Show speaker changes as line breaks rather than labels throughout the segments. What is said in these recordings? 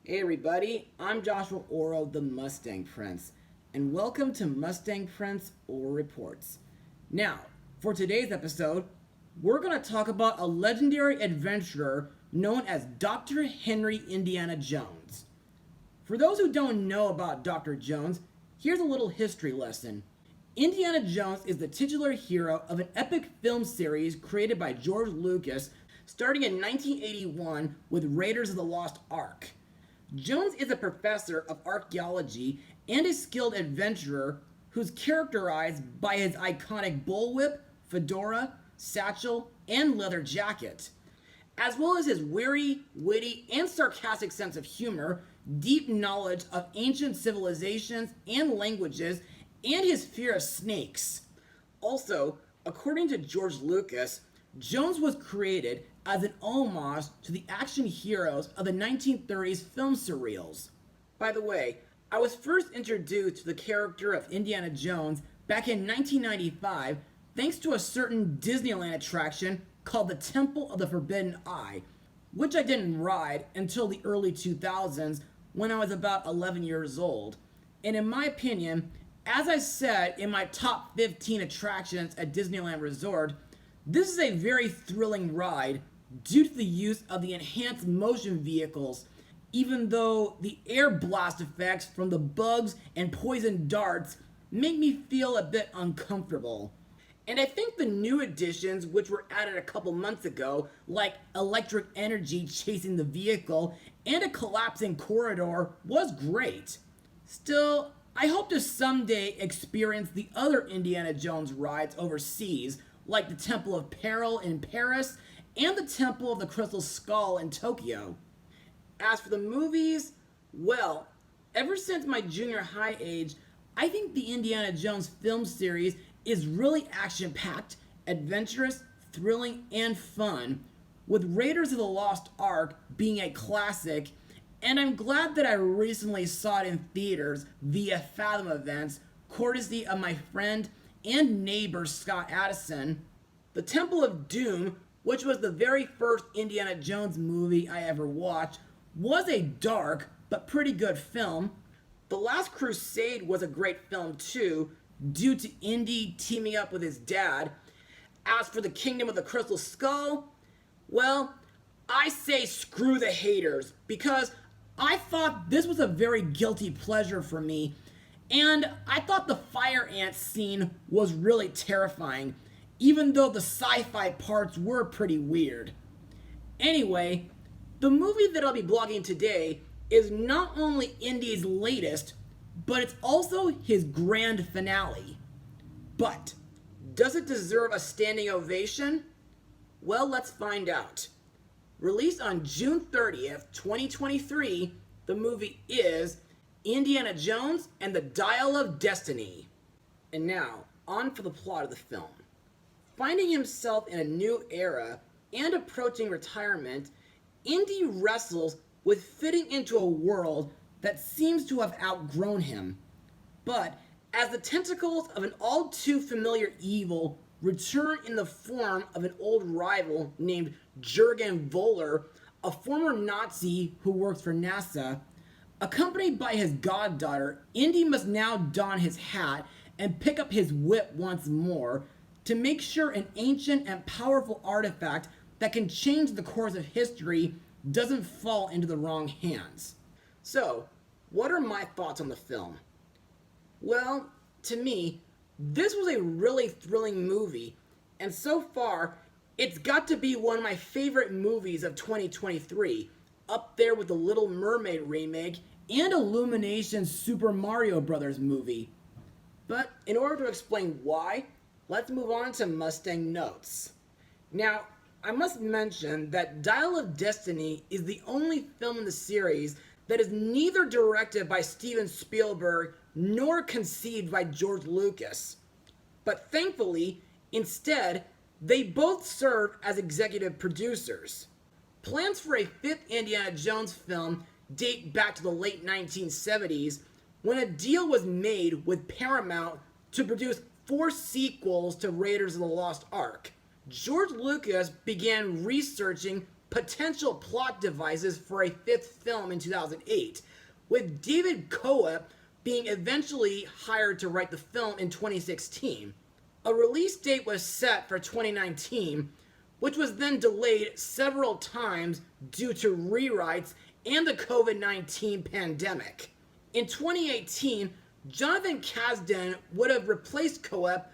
Hey everybody, I'm Joshua Orro, the Mustang Prince, and welcome to Mustang Prince Orro Reports. Now, for today's episode, we're going to talk about a legendary adventurer known as Dr. Henry Indiana Jones. For those who don't know about Dr. Jones, here's a little history lesson. Indiana Jones is the titular hero of an epic film series created by George Lucas starting in 1981 with Raiders of the Lost Ark. Jones is a professor of archaeology and a skilled adventurer who's characterized by his iconic bullwhip, fedora, satchel, and leather jacket, as well as his wary, witty, and sarcastic sense of humor, deep knowledge of ancient civilizations and languages, and his fear of snakes. Also, according to George Lucas, Jones was created as an homage to the action heroes of the 1930s film surreals. By the way, I was first introduced to the character of Indiana Jones back in 1995 thanks to a certain Disneyland attraction called the Temple of the Forbidden Eye, which I didn't ride until the early 2000s when I was about 11 years old. And in my opinion, as I said in my top 15 attractions at Disneyland Resort, this is a very thrilling ride due to the use of the enhanced motion vehicles, even though the air blast effects from the bugs and poison darts make me feel a bit uncomfortable. And I think the new additions, which were added a couple months ago, like electric energy chasing the vehicle and a collapsing corridor, was great. Still, I hope to someday experience the other Indiana Jones rides overseas, like the Temple of Peril in Paris and the Temple of the Crystal Skull in Tokyo. As for the movies, well, ever since my junior high age, I think the Indiana Jones film series is really action-packed, adventurous, thrilling, and fun, with Raiders of the Lost Ark being a classic, and I'm glad that I recently saw it in theaters via Fathom events, courtesy of my friend and neighbor Scott Addison. The Temple of Doom, which was the very first Indiana Jones movie I ever watched, was a dark but pretty good film. The Last Crusade was a great film too, due to Indy teaming up with his dad. As for the Kingdom of the Crystal Skull, well, I say screw the haters, because I thought this was a very guilty pleasure for me, and I thought the fire ant scene was really terrifying, even though the sci-fi parts were pretty weird. Anyway, the movie that I'll be blogging today is not only Indy's latest, but it's also his grand finale. But, does it deserve a standing ovation? Well, let's find out. Released on June 30th, 2023, the movie is Indiana Jones and the Dial of Destiny. And now, on for the plot of the film. Finding himself in a new era and approaching retirement, Indy wrestles with fitting into a world that seems to have outgrown him. But as the tentacles of an all too familiar evil return in the form of an old rival named Jurgen Voller, a former Nazi who works for NASA, accompanied by his goddaughter, Indy must now don his hat and pick up his whip once more to make sure an ancient and powerful artifact that can change the course of history doesn't fall into the wrong hands. So, what are my thoughts on the film? Well, to me, this was a really thrilling movie, and so far, it's got to be one of my favorite movies of 2023, up there with the Little Mermaid remake and Illumination's Super Mario Bros. Movie. But in order to explain why, let's move on to Mustang notes. Now, I must mention that Dial of Destiny is the only film in the series that is neither directed by Steven Spielberg nor conceived by George Lucas. But thankfully, instead, they both serve as executive producers. Plans for a fifth Indiana Jones film date back to the late 1970s, when a deal was made with Paramount to produce 4 sequels to Raiders of the Lost Ark. George Lucas began researching potential plot devices for a fifth film in 2008, with David Koepp being eventually hired to write the film in 2016. A release date was set for 2019, which was then delayed several times due to rewrites and the COVID-19 pandemic. In 2018, Jonathan Kasdan would have replaced Koepp,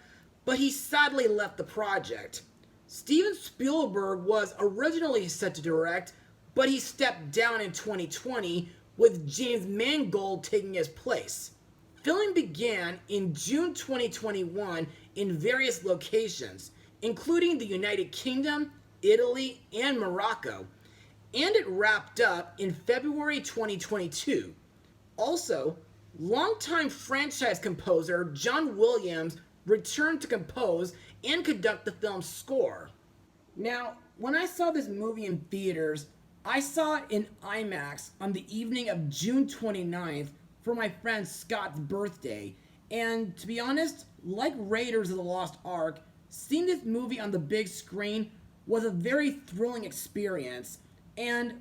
but he sadly left the project. Steven Spielberg was originally set to direct, but he stepped down in 2020, with James Mangold taking his place. Filming began in June 2021 in various locations, including the United Kingdom, Italy, and Morocco, and it wrapped up in February 2022. Also, longtime franchise composer John Williams returned to compose and conduct the film's score. Now, when I saw this movie in theaters, I saw it in IMAX on the evening of June 29th for my friend Scott's birthday, and to be honest, like Raiders of the Lost Ark, seeing this movie on the big screen was a very thrilling experience, and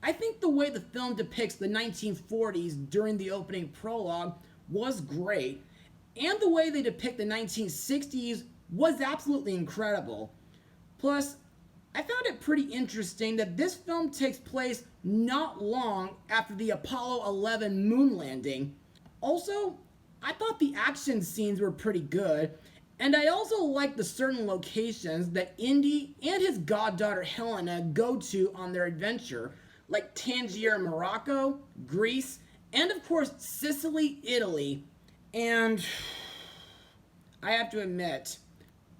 I think the way the film depicts the 1940s during the opening prologue was great, and the way they depict the 1960s was absolutely incredible. Plus, I found it pretty interesting that this film takes place not long after the Apollo 11 moon landing. Also, I thought the action scenes were pretty good, and I also liked the certain locations that Indy and his goddaughter Helena go to on their adventure, like Tangier, Morocco, Greece, and of course Sicily, Italy. And I have to admit,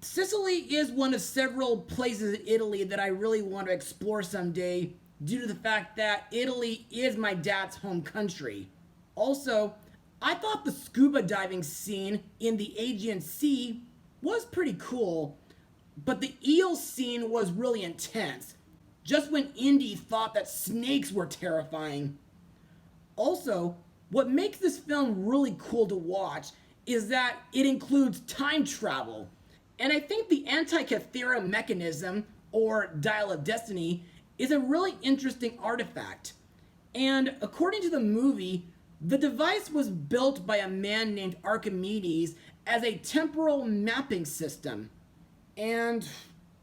Sicily is one of several places in Italy that I really want to explore someday due to the fact that Italy is my dad's home country. Also, I thought the scuba diving scene in the Aegean Sea was pretty cool, but the eel scene was really intense, just when Indy thought that snakes were terrifying. Also, what makes this film really cool to watch is that it includes time travel. And I think the Antikythera mechanism, or Dial of Destiny, is a really interesting artifact. And according to the movie, the device was built by a man named Archimedes as a temporal mapping system. And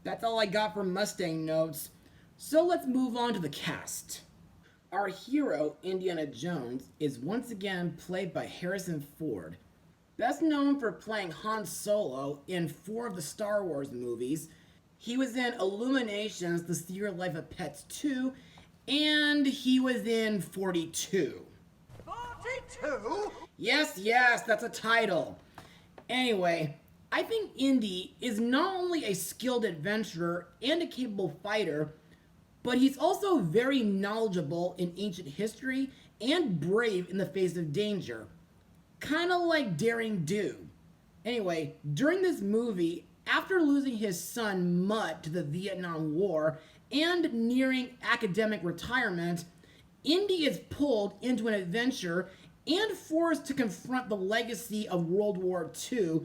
that's all I got from Mustang notes. So let's move on to the cast. Our hero, Indiana Jones, is once again played by Harrison Ford. Best known for playing Han Solo in 4 of the Star Wars movies, he was in Illuminations: The Secret Life of Pets 2, and he was in 42.
42?
Yes, that's a title. Anyway, I think Indy is not only a skilled adventurer and a capable fighter, but he's also very knowledgeable in ancient history and brave in the face of danger. Kind of like Daring Do. Anyway, during this movie, after losing his son Mutt to the Vietnam War and nearing academic retirement, Indy is pulled into an adventure and forced to confront the legacy of World War II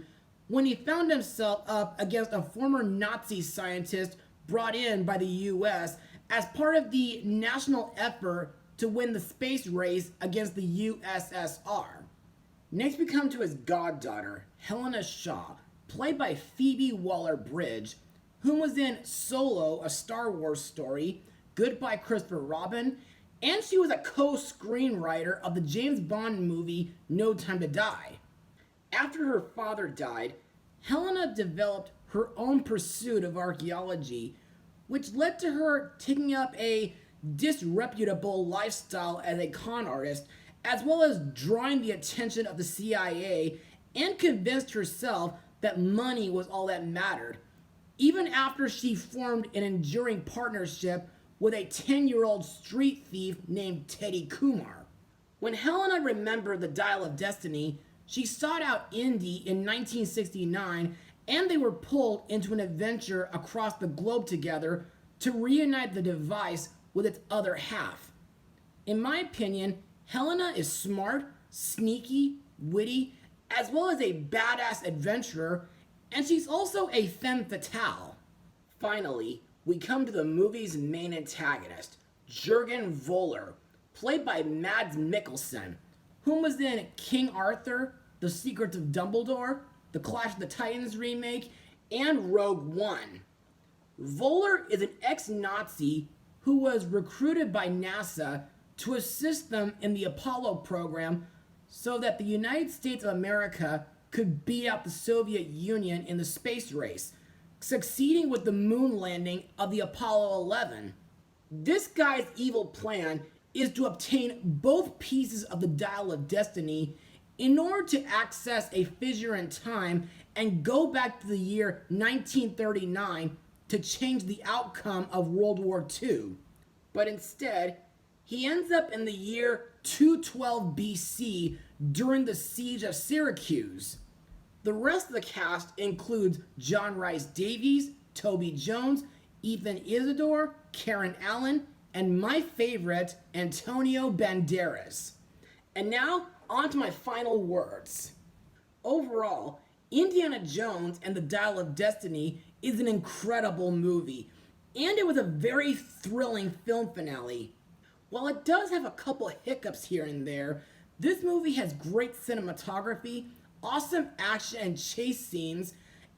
when he found himself up against a former Nazi scientist brought in by the US as part of the national effort to win the space race against the USSR. Next we come to his goddaughter, Helena Shaw, played by Phoebe Waller-Bridge, whom was in Solo, a Star Wars story, Goodbye Christopher Robin, and she was a co-screenwriter of the James Bond movie No Time to Die. After her father died, Helena developed her own pursuit of archaeology, which led to her taking up a disreputable lifestyle as a con artist, as well as drawing the attention of the CIA, and convinced herself that money was all that mattered, even after she formed an enduring partnership with a 10-year-old street thief named Teddy Kumar. When Helena remembered the Dial of Destiny, she sought out Indy in 1969, and they were pulled into an adventure across the globe together to reunite the device with its other half. In my opinion, Helena is smart, sneaky, witty, as well as a badass adventurer, and she's also a femme fatale. Finally, we come to the movie's main antagonist, Jurgen Voller, played by Mads Mikkelsen, whom was in King Arthur, The Secrets of Dumbledore, the Clash of the Titans remake, and Rogue One. Voller is an ex-Nazi who was recruited by NASA to assist them in the Apollo program so that the United States of America could beat out the Soviet Union in the space race, succeeding with the moon landing of the Apollo 11. This guy's evil plan is to obtain both pieces of the Dial of Destiny in order to access a fissure in time and go back to the year 1939 to change the outcome of World War II. But instead, he ends up in the year 212 BC during the siege of Syracuse. The rest of the cast includes John Rhys Davies, Toby Jones, Ethan Isidore, Karen Allen, and my favorite, Antonio Banderas. And now, on to my final words. Overall, Indiana Jones and the Dial of Destiny is an incredible movie, and it was a very thrilling film finale. While it does have a couple hiccups here and there, this movie has great cinematography, awesome action and chase scenes.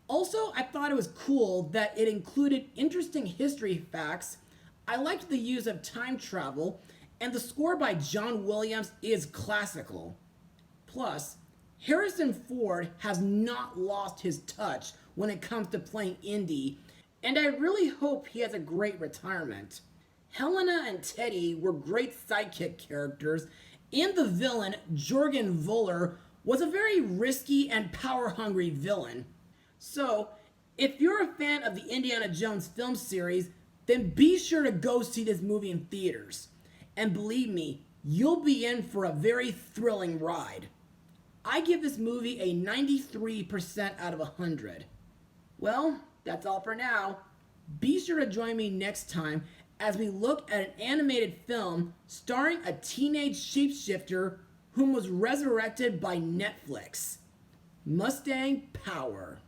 Also, I thought it was cool that it included interesting history facts. I liked the use of time travel, and the score by John Williams is classical. Plus, Harrison Ford has not lost his touch when it comes to playing Indy, and I really hope he has a great retirement. Helena and Teddy were great sidekick characters, and the villain, Jurgen Voller, was a very risky and power-hungry villain. So, if you're a fan of the Indiana Jones film series, then be sure to go see this movie in theaters. And believe me, you'll be in for a very thrilling ride. I give this movie a 93% out of 100. Well, that's all for now. Be sure to join me next time as we look at an animated film starring a teenage shapeshifter whom was resurrected by Netflix. Mustang Power.